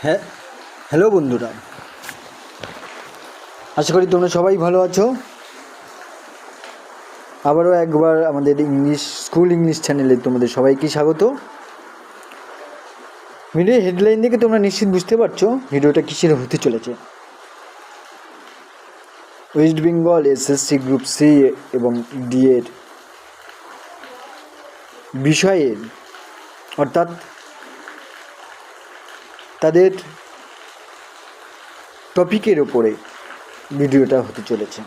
হ্যাঁ, হ্যালো বন্ধুরা, আশা করি তোমরা সবাই ভালো আছো। আবারও একবার আমাদের স্কুল ইংলিশ চ্যানেলে তোমাদের সবাইকে স্বাগত। ভিডিও হেডলাইন দেখে তোমরা নিশ্চিত বুঝতে পারছো ভিডিওটা কিসের হতে চলেছে। West Bengal SSC group C এবং ডি এর বিষয়ের অর্থাৎ তাদের টপিকের ওপরে ভিডিওটা হতে চলেছে।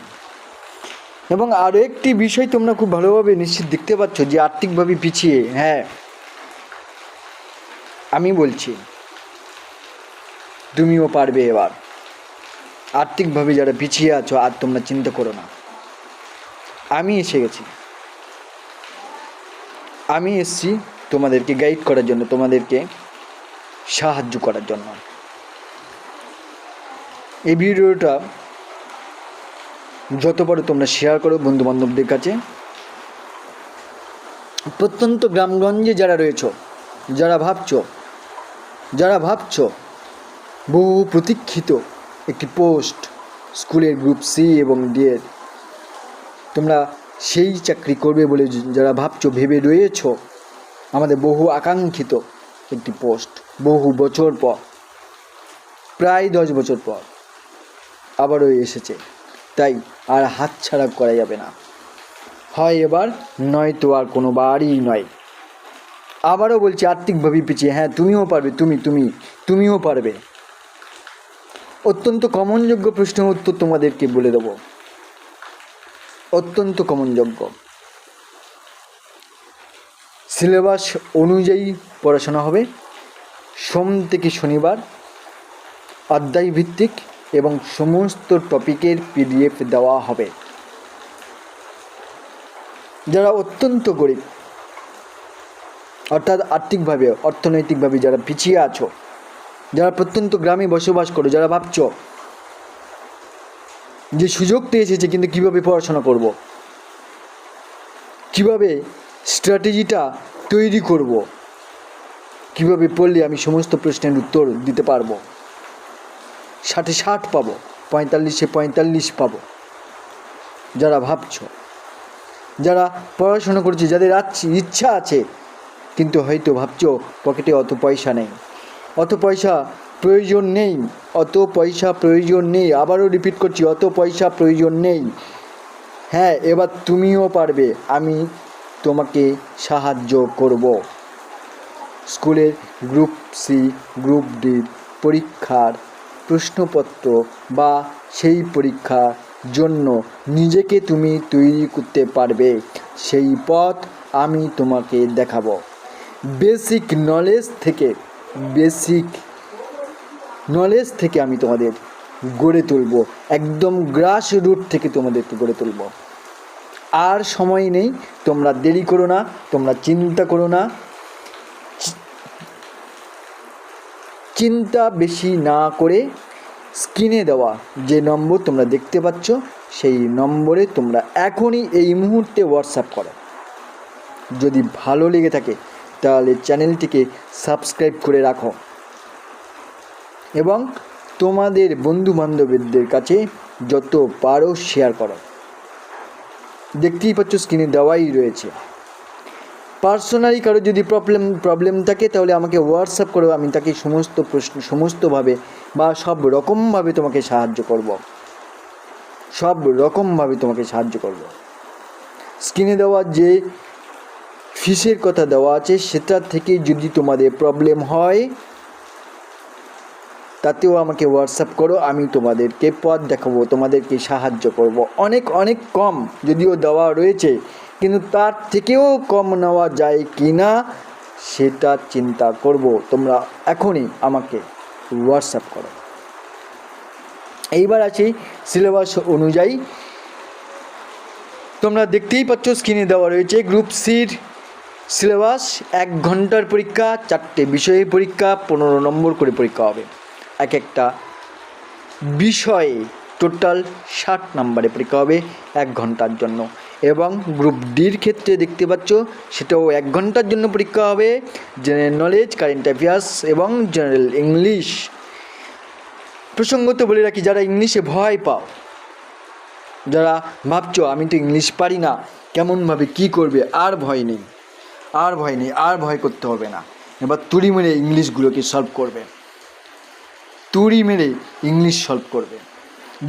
এবং আরও একটি বিষয় তোমরা খুব ভালোভাবে নিশ্চিত দেখতে পাচ্ছ যে আর্থিকভাবে পিছিয়ে, হ্যাঁ আমি বলছি তুমিও পারবে। এবার আর্থিকভাবে যারা পিছিয়ে আছো আর তোমরা চিন্তা করো না, আমি এসে গেছি। আমি এসেছি তোমাদেরকে গাইড করার জন্য, তোমাদেরকে সাহায্য করার জন্য। এই ভিডিওটা যত পারো তোমরা শেয়ার করো বন্ধুবান্ধবদের কাছে। প্রত্যন্ত গ্রামগঞ্জে যারা রয়েছ, যারা ভাবছো বহু প্রতীক্ষিত একটি পোস্ট স্কুলের গ্রুপ সি এবং ডি এর, তোমরা সেই চাকরি করবে বলে যারা ভেবে রয়েছ, আমাদের বহু আকাঙ্ক্ষিত একটি পোস্ট বহু বছর পর, প্রায় 10 বছর পর আবারও এসেছে। তাই আর হাতছাড়া করা যাবে না, হয় এবার নয়তো আর কোনো বারই নয়। আবারও বলছি আর্থিকভাবে পিছিয়ে, হ্যাঁ তুমিও পারবে, তুমিও পারবে। অত্যন্ত কমনযোগ্য প্রশ্নের উত্তর তোমাদেরকে বলে দেব, অত্যন্ত কমনযোগ্য। সিলেবাস অনুযায়ী পড়াশোনা হবে, সোম থেকে শনিবার, অধ্যায় ভিত্তিক এবং সমস্ত টপিকের পিডিএফ দেওয়া হবে। যারা অত্যন্ত গরিব, অর্থাৎ আর্থিকভাবে অর্থনৈতিকভাবে যারা পিছিয়ে আছো, যারা প্রত্যন্ত গ্রামে বসবাস করো, যারা ভাবছো যে সুযোগ তো এসেছে কিন্তু কীভাবে পড়াশোনা করব, কিভাবে স্ট্র্যাটেজিটা তৈরি করব, কিভাবে পড়লে আমি সমস্ত প্রশ্নের উত্তর দিতে পারবো, 60-এ 60 পাবো, 45-এ 45 পাবো, যারা ভাবছো, যারা পড়াশোনা করছে, যাদের ইচ্ছা আছে কিন্তু হয়তো ভাবছো পকেটে অত পয়সা নেই, অত পয়সা প্রয়োজন নেই, আবারও রিপিট করছি, অত পয়সা প্রয়োজন নেই। হ্যাঁ, এবার তুমিও পারবে, আমি তোমাকে সাহায্য করব। স্কুলের গ্রুপ সি গ্রুপ ডি পরীক্ষার প্রশ্নপত্র বা সেই পরীক্ষার জন্য নিজেকে তুমি তৈরি করতে পারবে, সেই পথ আমি তোমাকে দেখাবো। বেসিক নলেজ থেকে আমি তোমাদের গড়ে তুলব, একদম গ্রাস রুট থেকে তোমাদেরকে গড়ে তুলব। আর সময় নেই, তোমরা দেরি করো না, তোমরা চিন্তা করো না। চিন্তা বেশি না করে স্ক্রিনে দেওয়া যে নম্বর তোমরা দেখতে পাচ্ছ, সেই নম্বরে তোমরা এখনই এই মুহূর্তে হোয়াটসঅ্যাপ করো। যদি ভালো লেগে থাকে তাহলে চ্যানেলটিকে সাবস্ক্রাইব করে রাখো এবং তোমাদের বন্ধুবান্ধবদের কাছে যত পারো শেয়ার করো। দেখতেই পাচ্ছ স্ক্রিনে দেওয়াই রয়েছে। পার্সোনালি কারো যদি প্রবলেম থাকে তাহলে আমাকে হোয়াটসঅ্যাপ করো, আমি তাকে সমস্তভাবে বা সব রকমভাবে তোমাকে সাহায্য করব। স্ক্রিনে দেওয়া যে ফিসের কথা দেওয়া আছে সেটা থেকে যদি তোমাদের প্রবলেম হয় তাতেও আমাকে হোয়াটসঅ্যাপ করো, আমি তোমাদেরকে পথ দেখাবো, তোমাদেরকে সাহায্য করব। অনেক কম যদিও দেওয়া রয়েছে, কিন্তু তার থেকেও কম নেওয়া যায় কি না সেটা চিন্তা করব। তোমরা এখনই আমাকে হোয়াটসঅ্যাপ করো। এইবার আছি সিলেবাস অনুযায়ী। তোমরা দেখতেই পাচ্ছ স্ক্রিনে দেওয়া রয়েছে গ্রুপ সির সিলেবাস। 1 ঘন্টার পরীক্ষা, 4টে বিষয়ে পরীক্ষা, 15 নম্বর করে পরীক্ষা হবে। এক একটা বিষয়ে টোটাল 60 নম্বরে পরীক্ষা হবে 1 ঘন্টার জন্য। এবং গ্রুপ ডির ক্ষেত্রে দেখতে পাচ্ছ সেটাও 1 ঘন্টার জন্য পরীক্ষা হবে। জেনারেল নলেজ, কারেন্ট অ্যাফেয়ার্স এবং জেনারেল ইংলিশ প্রসঙ্গত বলে রাখি, যারা ইংলিশে ভয় পাও, যারা ভাবছো আমি তো ইংলিশ পারি না, কেমনভাবে কি করবে, আর ভয় নেই, আর ভয় নেই, আর ভয় করতে হবে না। এবার তুড়ি মেরে ইংলিশগুলোকে সলভ করবে, তুড়ি মেরে ইংলিশ সলভ করবে।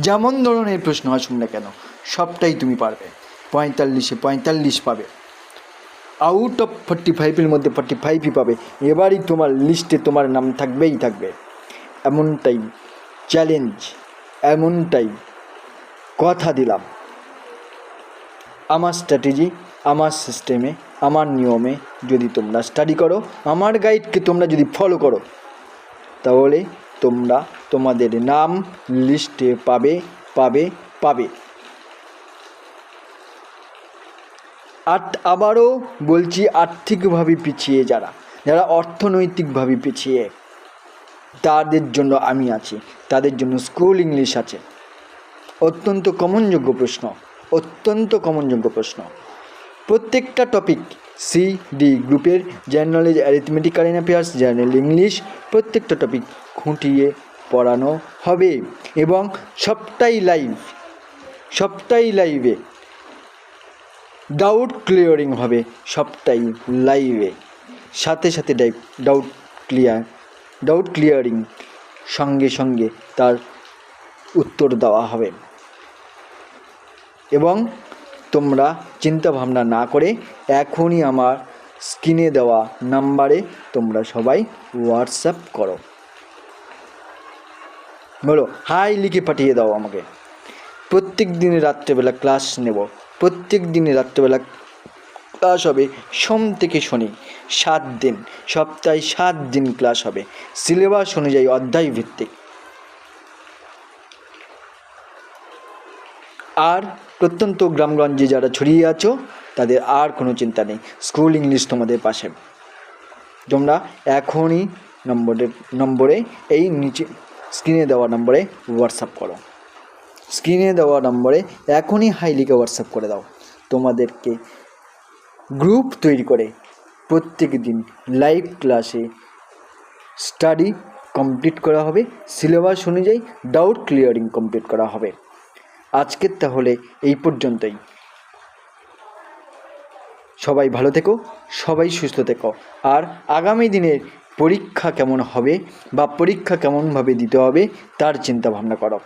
যেমন ধরনের প্রশ্ন আসুন না কেন, সবটাই তুমি পারবে। 45-এ 45 পাবে, আউট অফ 45-এর মধ্যে 45ই পাবে। এবারই তোমার লিস্টে তোমার নাম থাকবেই থাকবে। এমনটাই চ্যালেঞ্জ, এমনটাই কথা দিলাম। আমার স্ট্র্যাটেজি, আমার সিস্টেমে, আমার নিয়মে যদি তোমরা স্টাডি করো, আমার গাইডকে তোমরা যদি ফলো করো, তাহলে তোমরা তোমাদের নাম লিস্টে পাবে পাবে পাবে। আবারও বলছি, আর্থিকভাবে পিছিয়ে যারা অর্থনৈতিকভাবে পিছিয়ে, তাদের জন্য আমি আছি, তাদের জন্য স্কুল ইংলিশ আছে। অত্যন্ত কমনযোগ্য প্রশ্ন, অত্যন্ত কমনযোগ্য প্রশ্ন। প্রত্যেকটা টপিক CD গ্রুপের general knowledge, arithmetic, current affairs, general English, প্রত্যেকটা টপিক খুঁটিয়ে পড়ানো হবে এবং সবটাই লাইভ, সবটাই লাইভে। ডাউট ক্লিয়ারিং হবে সবটাই লাইভে, সাথে সাথে ডাউট ক্লিয়ারিং সঙ্গে সঙ্গে তার উত্তর দেওয়া হবে। এবং তোমরা চিন্তা ভাবনা না করে এখনই আমার স্ক্রিনে দেওয়া নাম্বারে তোমরা সবাই হোয়াটসঅ্যাপ করো, বলো হাই লিখে পাঠিয়ে দাও আমাকে। প্রত্যেক দিনে রাত্রেবেলা ক্লাস নেব, প্রত্যেক দিনে রাত্রেবেলা ক্লাস হবে, সোম থেকে শনি 7 দিন, সপ্তাহে 7 দিন ক্লাস হবে, সিলেবাস অনুযায়ী অধ্যায় ভিত্তিক। আর প্রত্যন্ত গ্রামগঞ্জে যারা ছড়িয়ে আছো, তাদের আর কোনো চিন্তা নেই, স্কুল ইংলিশ তোমাদের পাশে। তোমরা এখনই নম্বরে এই নিচে স্ক্রিনে দেওয়া নম্বরে হোয়াটসঅ্যাপ করো, স্ক্রিনে দেওয়া নম্বরে এখনই হাই লিখে হোয়াটসঅ্যাপ করে দাও। তোমাদেরকে গ্রুপ তৈরি করে প্রত্যেক দিন লাইভ ক্লাসে স্টাডি কমপ্লিট করা হবে, সিলেবাস অনুযায়ী ডাউট ক্লিয়ারিং কমপ্লিট করা হবে। আজকের তাহলে এই পর্যন্তই। সবাই ভালো থেকো, সবাই সুস্থ থেকো। আর আগামী দিনের পরীক্ষা কেমন হবে বা পরীক্ষা কেমনভাবে দিতে হবে তার চিন্তা ভাবনা করো।